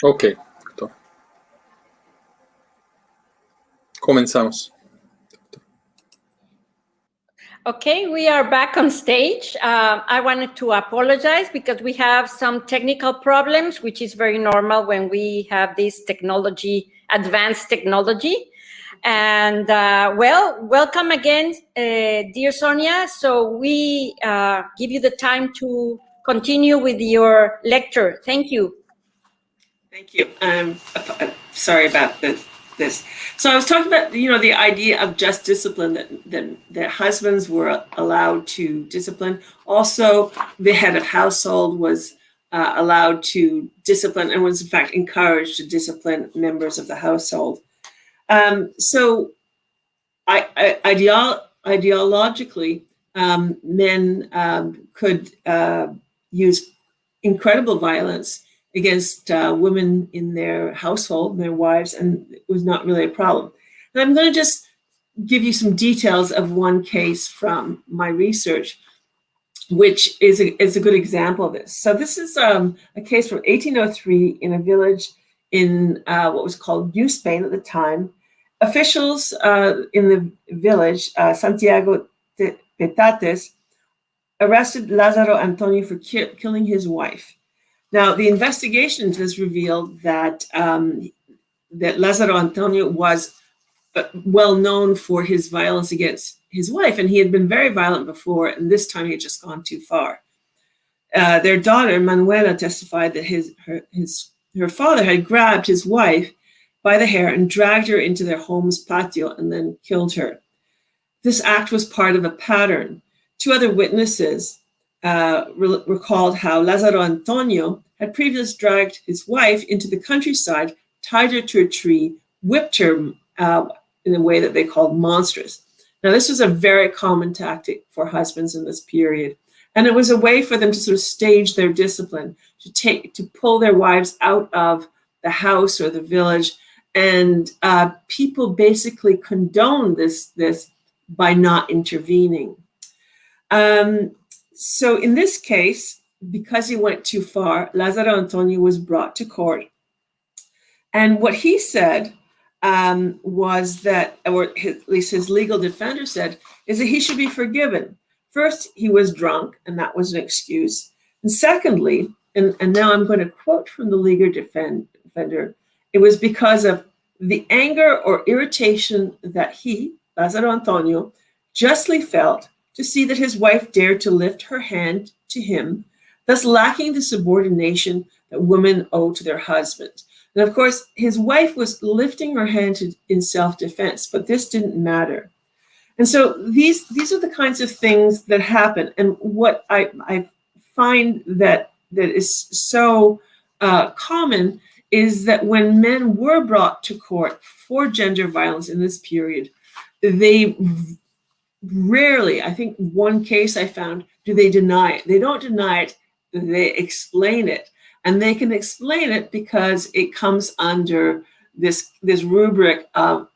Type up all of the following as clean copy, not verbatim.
Ok, comenzamos. Okay, we are back on stage. I wanted to apologize because we have some technical problems, which is very normal when we have this technology, advanced technology. And well, welcome again, dear Sonia. So we give you the time to continue with your lecture. Thank you. Thank you. Sorry about this. So I was talking about, the idea of just discipline, that husbands were allowed to discipline. Also, the head of household was allowed to discipline and was in fact encouraged to discipline members of the household. So ideologically, men could use incredible violence against women in their household, their wives, and it was not really a problem. And I'm going to just give you some details of one case from my research, which is a good example of this. So this is a case from 1803 in a village in what was called New Spain at the time. Officials in the village, Santiago de Petates, arrested Lázaro Antonio for killing his wife. Now, the investigation has revealed that that Lázaro Antonio was well known for his violence against his wife, and he had been very violent before, and this time he had just gone too far. Their daughter, Manuela, testified that her father had grabbed his wife by the hair and dragged her into their home's patio and then killed her. This act was part of a pattern. Two other witnesses recalled how Lázaro Antonio had previously dragged his wife into the countryside, tied her to a tree, whipped her in a way that they called monstrous. Now, this was a very common tactic for husbands in this period. And it was a way for them to sort of stage their discipline, to pull their wives out of the house or the village. And people basically condoned this by not intervening. So in this case, because he went too far, Lázaro Antonio was brought to court. And what he said was that, or at least his legal defender said, is that he should be forgiven. First, he was drunk, and that was an excuse. And secondly, and now I'm going to quote from the legal defender, it was because of the anger or irritation that he, Lázaro Antonio, justly felt to see that his wife dared to lift her hand to him, thus lacking the subordination that women owe to their husbands. And of course, his wife was lifting her hand in self-defense, but this didn't matter. And so these are the kinds of things that happen. And what I find that is so common is that when men were brought to court for gender violence in this period, they rarely, I think one case I found, do they deny it. They don't deny it, they explain it. And they can explain it because it comes under this rubric of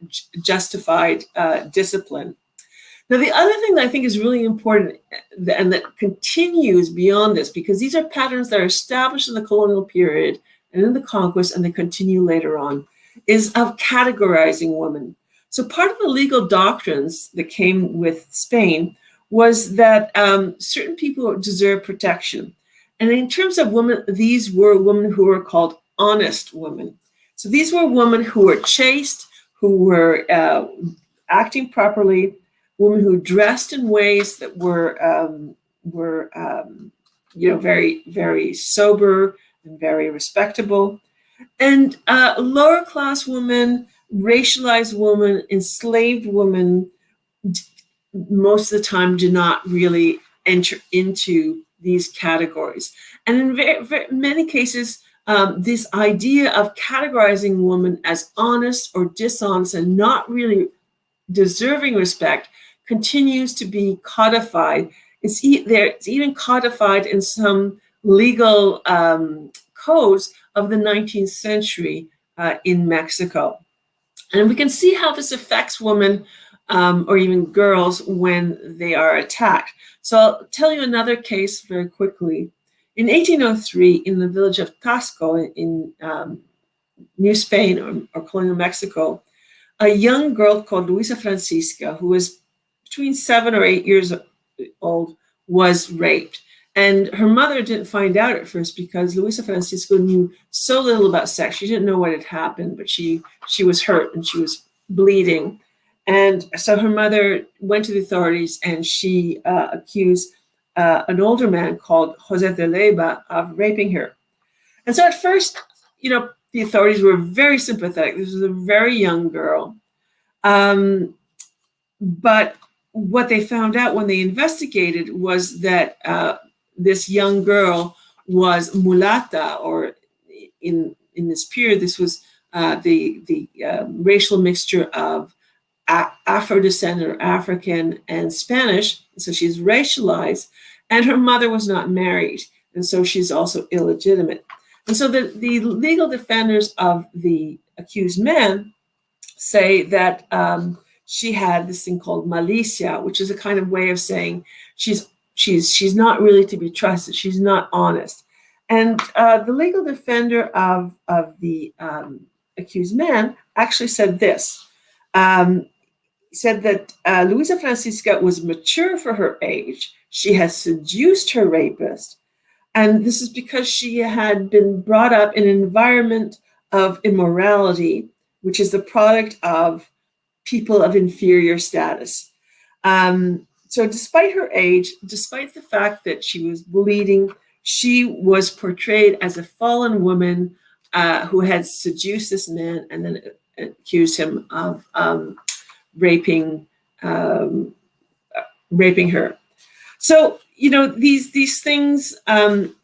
justified discipline. Now, the other thing that I think is really important and that continues beyond this, because these are patterns that are established in the colonial period and in the conquest, and they continue later on, is of categorizing women. So part of the legal doctrines that came with Spain was that certain people deserve protection. And in terms of women, these were women who were called honest women. So these were women who were chaste, who were acting properly, women who dressed in ways that were very, very sober and very respectable. And lower class women, racialized women, enslaved women, most of the time do not really enter into these categories. And in very many cases, this idea of categorizing women as honest or dishonest and not really deserving respect continues to be codified. It's even codified in some legal codes of the 19th century in Mexico. And we can see how this affects women or even girls when they are attacked. So I'll tell you another case very quickly. In 1803, in the village of Tasco in New Spain or colonial Mexico, a young girl called Luisa Francisca, who was between 7 or 8 years old, was raped. And her mother didn't find out at first because Luisa Francisca knew so little about sex. She didn't know what had happened, but she was hurt and she was bleeding. And so her mother went to the authorities and she accused an older man called Jose de Leyva of raping her. And so at first, the authorities were very sympathetic. This was a very young girl. But what they found out when they investigated was that this young girl was mulata, or in this period, this was the racial mixture of Afro-descendant or African and Spanish. So she's racialized, and her mother was not married, and so she's also illegitimate. And so the legal defenders of the accused man say that she had this thing called malicia, which is a kind of way of saying she's not really to be trusted. She's not honest. And the legal defender of the accused man actually said this. Said that Luisa Francisca was mature for her age. She has seduced her rapist. And this is because she had been brought up in an environment of immorality, which is the product of people of inferior status. So despite her age, despite the fact that she was bleeding, she was portrayed as a fallen woman who had seduced this man and then accused him of raping her. So, these things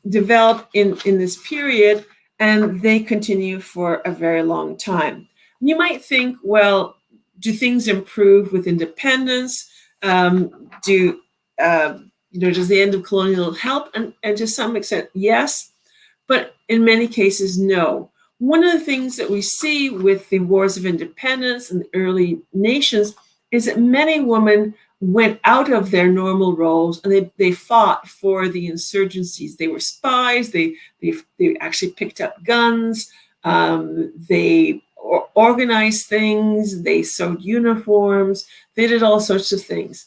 develop in this period, and they continue for a very long time. You might think, well, do things improve with independence? Does the end of colonial help? And to some extent, yes, but in many cases, no. One of the things that we see with the wars of independence and the early nations is that many women went out of their normal roles and they fought for the insurgencies. They were spies. They actually picked up guns. They organized things. They sewed uniforms. They did all sorts of things.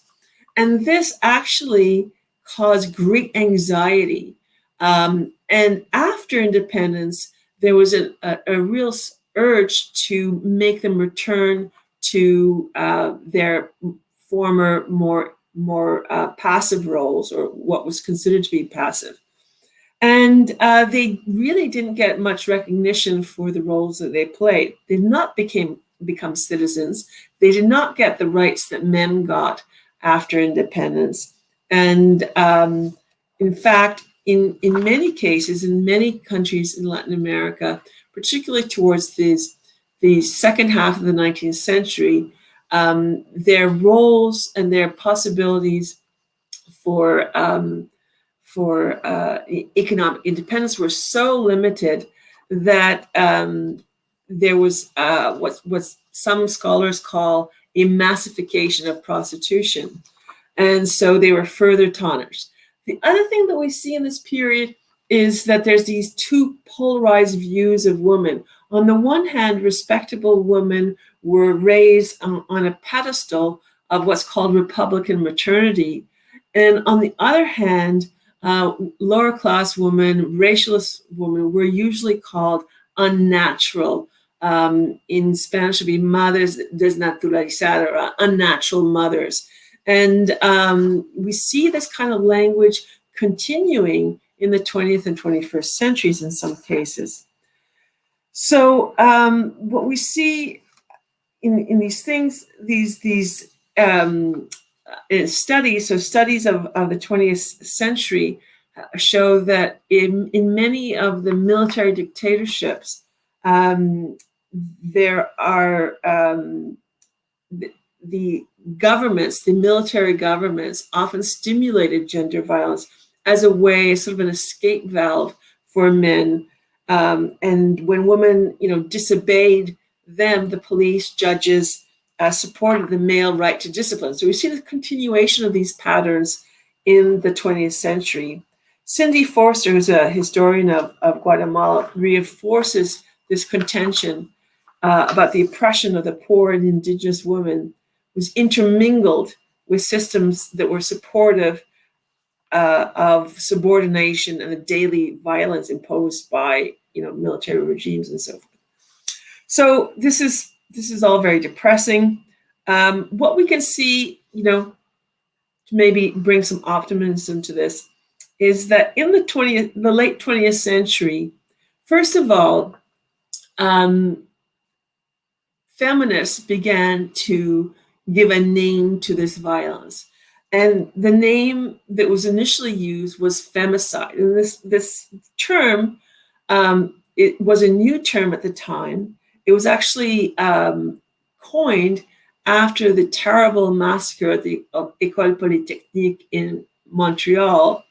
And this actually caused great anxiety. And after independence, there was a real urge to make them return to their former, more passive roles, or what was considered to be passive. And they really didn't get much recognition for the roles that they played. They did not become citizens. They did not get the rights that men got after independence. And in fact, in many cases, in many countries in Latin America, particularly towards the second half of the 19th century, their roles and their possibilities for economic independence were so limited that there was what some scholars call a massification of prostitution. And so they were further tarnished. The other thing that we see in this period is that there's these two polarized views of women. On the one hand, respectable women were raised on a pedestal of what's called Republican maternity. And on the other hand, lower class women, racialist women, were usually called unnatural. In Spanish, it would be madres desnaturalizadas, or unnatural mothers. And we see this kind of language continuing in the 20th and 21st centuries in some cases. So what we see in these things, these studies, so studies of the 20th century show that in many of the military dictatorships, there are the governments, the military governments, often stimulated gender violence as a way, sort of an escape valve for men. And when women, disobeyed them, the police, judges supported the male right to discipline. So we see the continuation of these patterns in the 20th century. Cindy Forster, who's a historian of Guatemala, reinforces this contention about the oppression of the poor and indigenous women was intermingled with systems that were supportive of subordination and the daily violence imposed by military regimes and so forth. So this is all very depressing. What we can see, to maybe bring some optimism to this, is that in the late 20th century, first of all, feminists began to give a name to this violence. And the name that was initially used was femicide. And this term, it was a new term at the time. It was actually coined after the terrible massacre at the École Polytechnique in Montreal.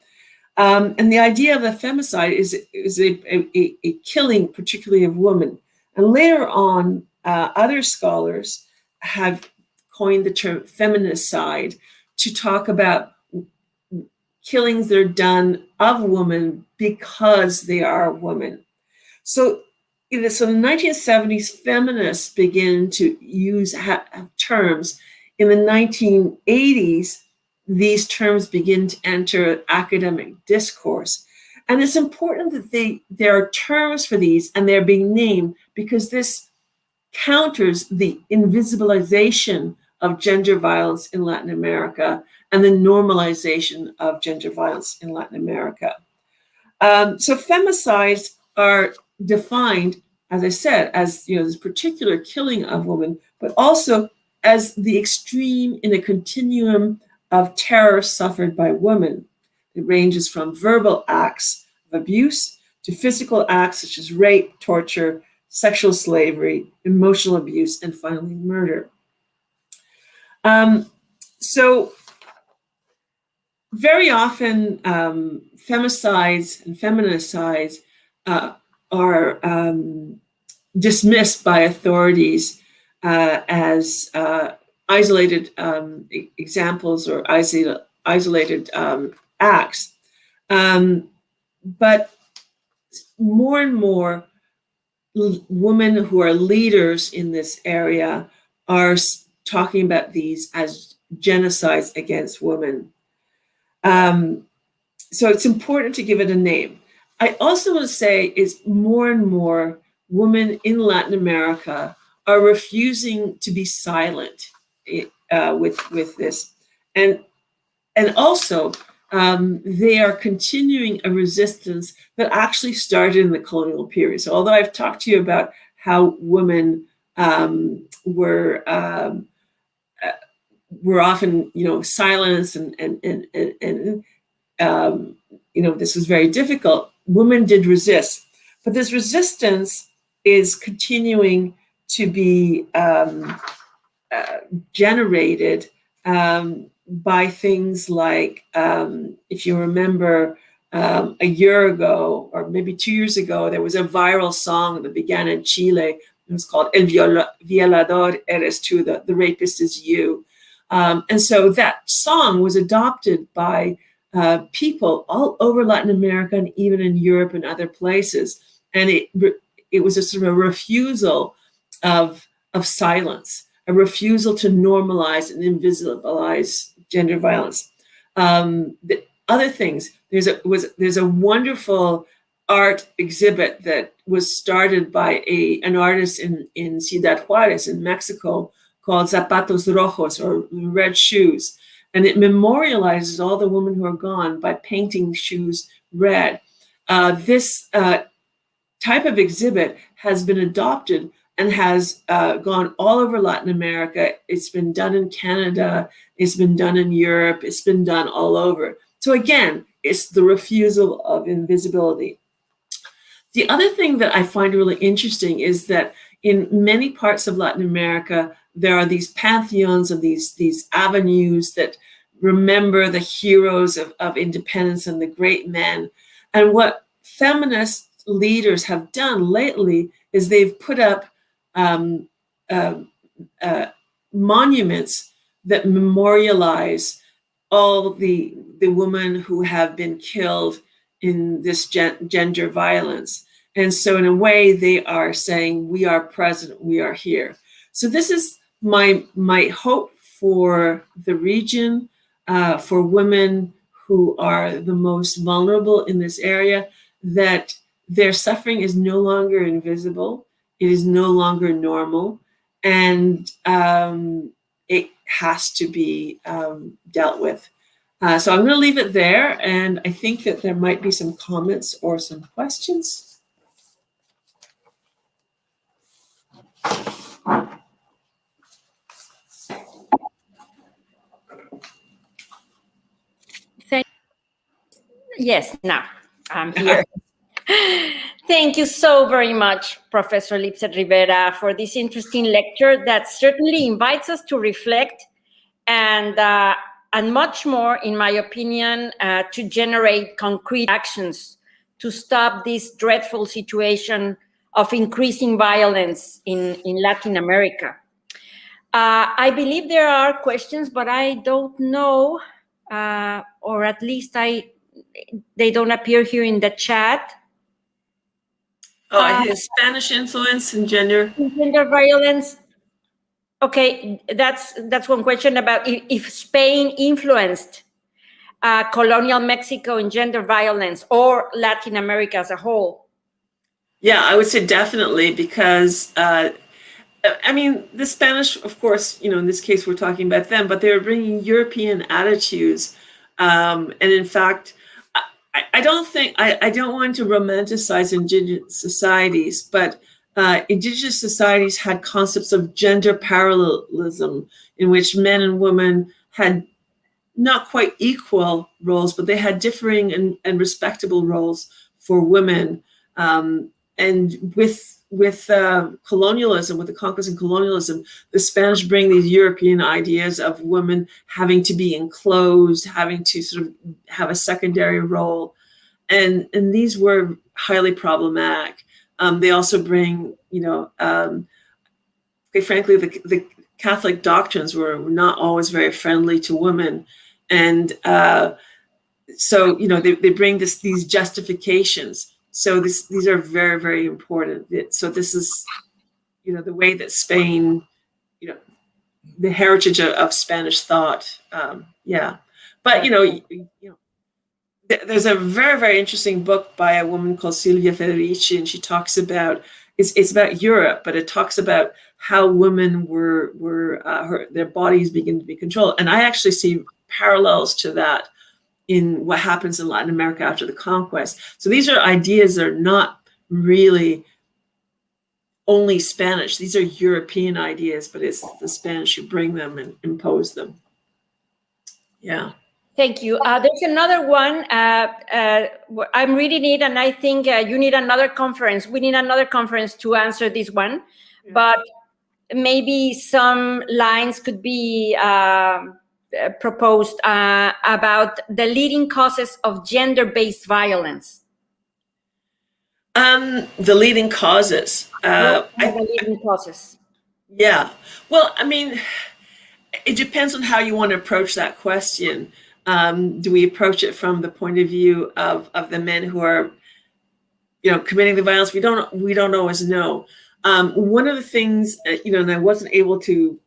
And the idea of the femicide is a killing, particularly of women. And later on, other scholars have coined the term feminicide to talk about killings that are done of women because they are women. So in the 1970s, feminists begin to use terms. In the 1980s, these terms begin to enter academic discourse. And it's important that there are terms for these and they're being named, because this counters the invisibilization of gender violence in Latin America and the normalization of gender violence in Latin America. So femicides are defined, as I said, as this particular killing of women, but also as the extreme in a continuum of terror suffered by women. It ranges from verbal acts of abuse to physical acts such as rape, torture, sexual slavery, emotional abuse, and finally murder. So very often femicides and feminicides are dismissed by authorities as isolated examples or isolated acts. But more and more women who are leaders in this area are talking about these as genocides against women. So it's important to give it a name. I also want to say is more and more women in Latin America are refusing to be silent with this. And also, they are continuing a resistance that actually started in the colonial period. So although I've talked to you about how women were often, silenced and this was very difficult, women did resist. But this resistance is continuing to be generated by things like, if you remember, a year ago or maybe 2 years ago, there was a viral song that began in Chile. It was called El Violador Eres Tú, the rapist is you. And so that song was adopted by people all over Latin America and even in Europe and other places. And it was a sort of a refusal of silence, a refusal to normalize and invisibilize gender violence. The other things, there's a wonderful art exhibit that was started by an artist in Ciudad Juarez in Mexico called Zapatos Rojos, or Red Shoes. And it memorializes all the women who are gone by painting shoes red. This type of exhibit has been adopted and has gone all over Latin America. It's been done in Canada. It's been done in Europe. It's been done all over. So again, it's the refusal of invisibility. The other thing that I find really interesting is that in many parts of Latin America, there are these pantheons and these avenues that remember the heroes of independence and the great men. And what feminist leaders have done lately is they've put up monuments that memorialize all the women who have been killed in this gender violence. And so in a way, they are saying, we are present, we are here. So this is my hope for the region, for women who are the most vulnerable in this area, that their suffering is no longer invisible. It is no longer normal. And it has to be dealt with. So I'm going to leave it there. And I think that there might be some comments or some questions. Yes, now I'm here. Thank you so very much, Professor Lipset Rivera, for this interesting lecture that certainly invites us to reflect and much more, in my opinion, to generate concrete actions to stop this dreadful situation of increasing violence in Latin America. I believe there are questions, but I don't know, or at least they don't appear here in the chat. Oh, I think Spanish influence and gender. Gender violence. Okay, that's one question about if Spain influenced colonial Mexico in gender violence or Latin America as a whole. Yeah, I would say definitely, because I mean, the Spanish, of course, in this case, we're talking about them, but they were bringing European attitudes. And in fact, I don't want to romanticize indigenous societies, but indigenous societies had concepts of gender parallelism in which men and women had not quite equal roles, but they had differing and respectable roles for women. And with colonialism, with the conquest and colonialism, the Spanish bring these European ideas of women having to be enclosed, having to sort of have a secondary role. And these were highly problematic. They also bring, frankly, the Catholic doctrines were not always very friendly to women. And so, they bring these justifications. So these are very, very important. So this is, the way that Spain, the heritage of Spanish thought. Yeah. But, there's a very, very interesting book by a woman called Silvia Federici, and she talks about, it's about Europe, but it talks about how women were their bodies begin to be controlled. And I actually see parallels to that in what happens in Latin America after the conquest. So these are ideas that are not really only Spanish. These are European ideas, but it's the Spanish who bring them and impose them. Yeah. Thank you. There's another one. I'm reading it, and I think you need another conference. We need another conference to answer this one. Yeah. But maybe some lines could be proposed about the leading causes of gender-based violence. The leading causes. The leading causes. Yeah. Well, I mean, it depends on how you want to approach that question. Do we approach it from the point of view of the men who are, committing the violence? We don't always know. One of the things, and I wasn't able to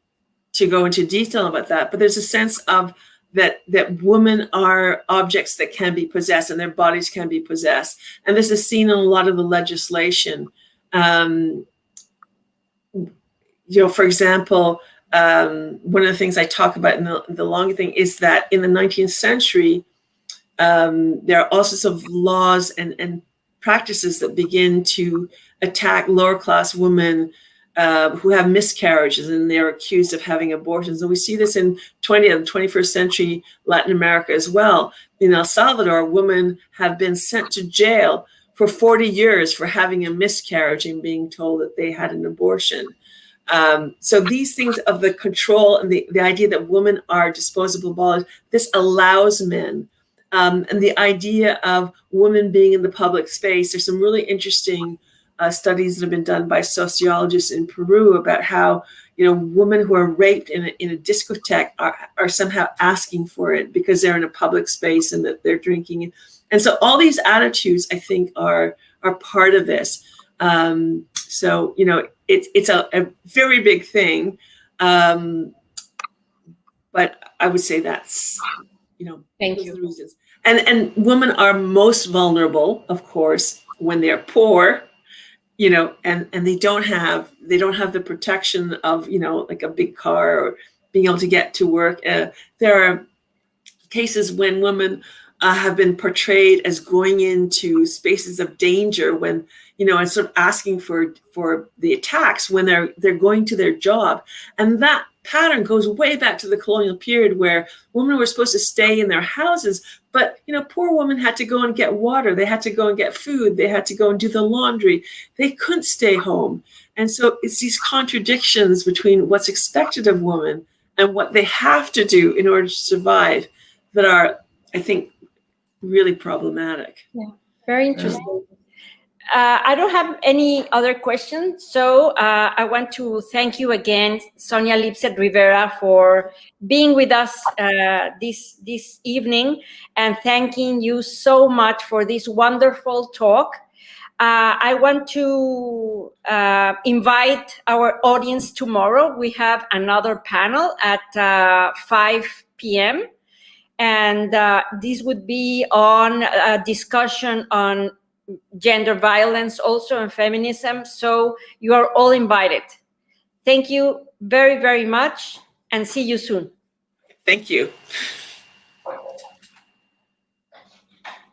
go into detail about that, but there's a sense of that women are objects that can be possessed and their bodies can be possessed. And this is seen in a lot of the legislation. For example, one of the things I talk about in the longer thing is that in the 19th century, there are all sorts of laws and practices that begin to attack lower class women who have miscarriages, and they're accused of having abortions. And we see this in 20th and 21st century Latin America as well. In El Salvador, women have been sent to jail for 40 years for having a miscarriage and being told that they had an abortion. So these things of the control and the idea that women are disposable balls, this allows men. And the idea of women being in the public space, there's some really interesting studies that have been done by sociologists in Peru about how, women who are raped in a discotheque are somehow asking for it because they're in a public space and that they're drinking. And so all these attitudes, I think, are are part of this. So, you know, it's a very big thing. But I would say that's, you know, Thank those you. are the reasons. And women are most vulnerable, of course, when they're poor, you know, and they don't have the protection of, you know, like a big car or being able to get to work. There are cases when women have been portrayed as going into spaces of danger when, you know, and sort of asking for the attacks when they're going to their job. And that pattern goes way back to the colonial period where women were supposed to stay in their houses, but, you know, poor women had to go and get water, they had to go and get food, they had to go and do the laundry, they couldn't stay home. And so it's these contradictions between what's expected of women and what they have to do in order to survive that are, I think, really problematic. Yeah, very interesting. I don't have any other questions, so I want to thank you again, Sonia Lipset Rivera, for being with us this evening, and thanking you so much for this wonderful talk. I want to invite our audience tomorrow. We have another panel at 5 p.m. And this would be on a discussion on gender violence also and feminism. So you are all invited. Thank you very, very much, and see you soon. Thank you.